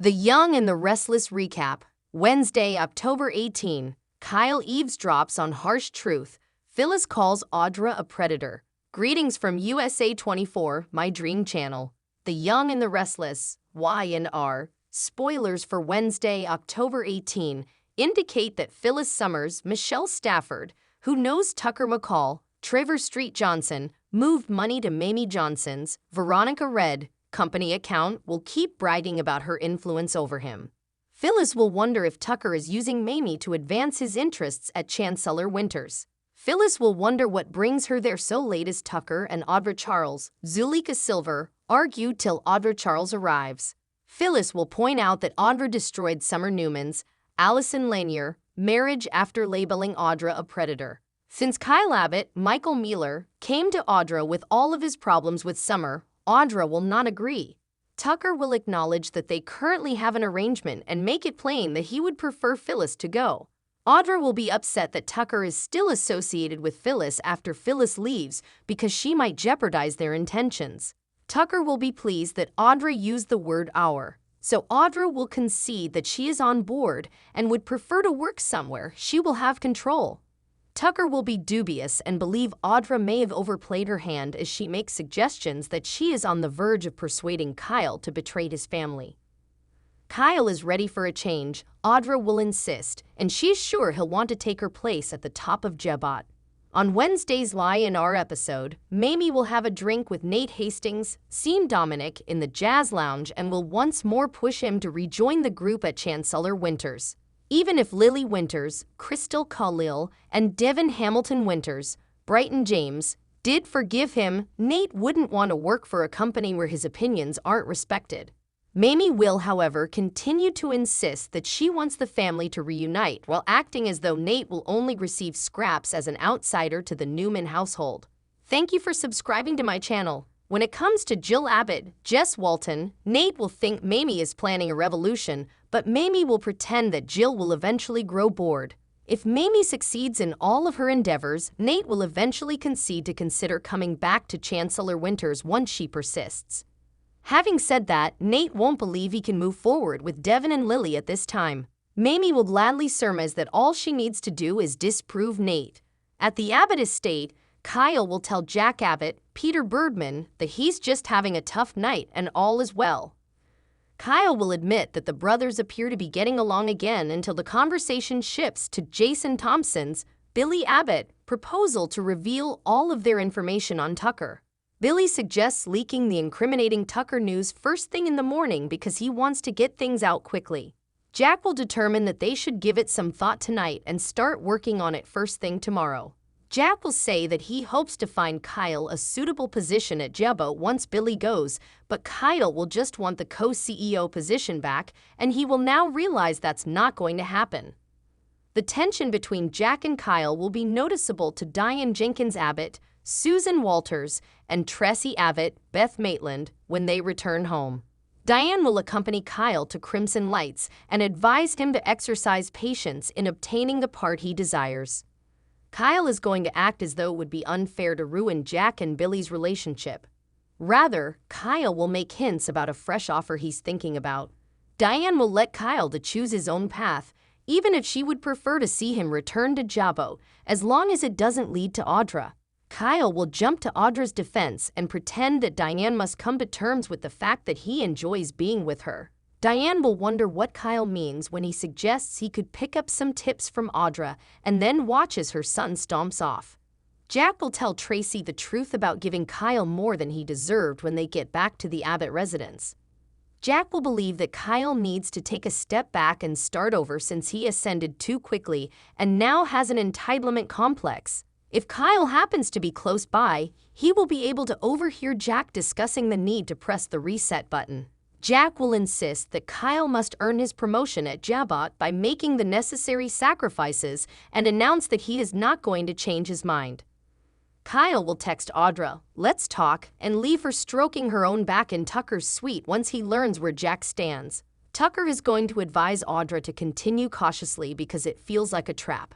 The Young and the Restless recap. Wednesday, October 18. Kyle eavesdrops on harsh truth. Phyllis calls Audra a predator. Greetings from USA 24, my dream channel. The Young and the Restless, Y&R. Spoilers for Wednesday, October 18, indicate that Phyllis Summers, Michelle Stafford, who knows Tucker McCall, Trevor Street Johnson, moved money to Mamie Johnson's, Veronica Red, company account, will keep bragging about her influence over him. Phyllis will wonder if Tucker is using Mamie to advance his interests at Chancellor Winters. Phyllis will wonder what brings her there so late as Tucker and Audra Charles, Zuleika Silver, argue till Audra Charles arrives. Phyllis will point out that Audra destroyed Summer Newman's, Allison Lanier, marriage after labeling Audra a predator. Since Kyle Abbott, Michael Mealer, came to Audra with all of his problems with Summer, Audra will not agree. Tucker will acknowledge that they currently have an arrangement and make it plain that he would prefer Phyllis to go. Audra will be upset that Tucker is still associated with Phyllis after Phyllis leaves because she might jeopardize their intentions. Tucker will be pleased that Audra used the word our, so Audra will concede that she is on board and would prefer to work somewhere she will have control. Tucker will be dubious and believe Audra may have overplayed her hand as she makes suggestions that she is on the verge of persuading Kyle to betray his family. Kyle is ready for a change, Audra will insist, and she's sure he'll want to take her place at the top of Jebot. On Wednesday's Y&R episode, Mamie will have a drink with Nate Hastings, seen Dominic in the Jazz Lounge, and will once more push him to rejoin the group at Chancellor Winters. Even if Lily Winters, Crystal Khalil, and Devin Hamilton Winters, Brighton James, did forgive him, Nate wouldn't want to work for a company where his opinions aren't respected. Mamie will, however, continue to insist that she wants the family to reunite while acting as though Nate will only receive scraps as an outsider to the Newman household. Thank you for subscribing to my channel. When it comes to Jill Abbott, Jess Walton, Nate will think Mamie is planning a revolution, but Mamie will pretend that Jill will eventually grow bored. If Mamie succeeds in all of her endeavors, Nate will eventually concede to consider coming back to Chancellor Winters once she persists. Having said that, Nate won't believe he can move forward with Devin and Lily at this time. Mamie will gladly surmise that all she needs to do is disprove Nate. At the Abbott estate, Kyle will tell Jack Abbott, Peter Birdman, that he's just having a tough night and all is well. Kyle will admit that the brothers appear to be getting along again until the conversation shifts to Jason Thompson's, Billy Abbott, proposal to reveal all of their information on Tucker. Billy suggests leaking the incriminating Tucker news first thing in the morning because he wants to get things out quickly. Jack will determine that they should give it some thought tonight and start working on it first thing tomorrow. Jack will say that he hopes to find Kyle a suitable position at Jebo once Billy goes, but Kyle will just want the co-CEO position back, and he will now realize that's not going to happen. The tension between Jack and Kyle will be noticeable to Diane Jenkins Abbott, Susan Walters, and Tressie Abbott, Beth Maitland, when they return home. Diane will accompany Kyle to Crimson Lights and advise him to exercise patience in obtaining the part he desires. Kyle is going to act as though it would be unfair to ruin Jack and Billy's relationship. Rather, Kyle will make hints about a fresh offer he's thinking about. Diane will let Kyle to choose his own path, even if she would prefer to see him return to Jabo, as long as it doesn't lead to Audra. Kyle will jump to Audra's defense and pretend that Diane must come to terms with the fact that he enjoys being with her. Diane will wonder what Kyle means when he suggests he could pick up some tips from Audra and then watches her son stomps off. Jack will tell Tracy the truth about giving Kyle more than he deserved when they get back to the Abbott residence. Jack will believe that Kyle needs to take a step back and start over since he ascended too quickly and now has an entitlement complex. If Kyle happens to be close by, he will be able to overhear Jack discussing the need to press the reset button. Jack will insist that Kyle must earn his promotion at Jabot by making the necessary sacrifices and announce that he is not going to change his mind. Kyle will text Audra, "Let's talk," and leave her stroking her own back in Tucker's suite once he learns where Jack stands. Tucker is going to advise Audra to continue cautiously because it feels like a trap.